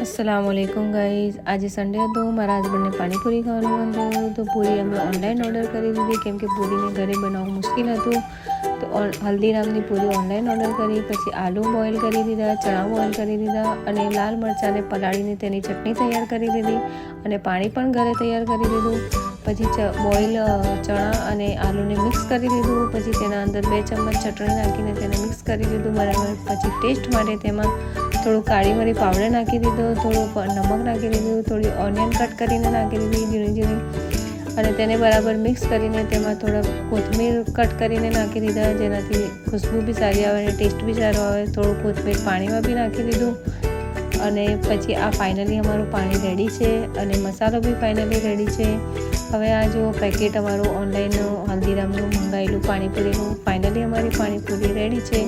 अस्सलामुअलैकुम गाइस। आज संडे तो मारा हस्बैंड ने पानीपुरी खाવાનું મન થયું તો પૂરી અમે ઓનલાઈન ઓર્ડર કરી દીધી કેમ કે પૂરીને ઘરે બનાવવું મુશ્કેલ હતું તો હલ્દીરામની પૂરી ઓનલાઈન ઓર્ડર કરી। પછી આલુ બોઇલ કરી દીધા, ચણા બોઇલ કરી દીધા અને લાલ મરચાંને પલાળીને તેની ચટણી તૈયાર કરી દીધી અને પાણી પણ ઘરે તૈયાર કરી દીધું। પછી બોઇલ ચણા અને આલુને મિક્સ કરી દીધું। પછી તેના અંદર 2 ચમચ ચટણી નાખીને તેને મિક્સ કરી દીધું બરાબર। પછી ટેસ્ટ માટે તેમાં થોડું કાળી મરી પાવડર નાખી દીધો, થોડું નમક નાખી દીધું, થોડી ઓનિયન કટ કરીને નાખી દીધી ઝીણી ઝીણી અને તેને બરાબર મિક્સ કરીને તેમાં થોડા કોથમીર કટ કરીને નાખી દીધા જેનાથી ખુશ્બુ બી સારી આવે અને ટેસ્ટ બી સારો આવે। થોડું કોથમીર પાણીમાં બી નાખી દીધું અને પછી આ ફાઇનલી અમારું પાણી રેડી છે અને મસાલો બી ફાઇનલી રેડી છે। હવે આ જો પેકેટ અમારું ઓનલાઈન હલ્દીરામનું મંગાવેલું પાણીપુરીનું ફાઇનલી અમારી પાણીપુરી રેડી છે।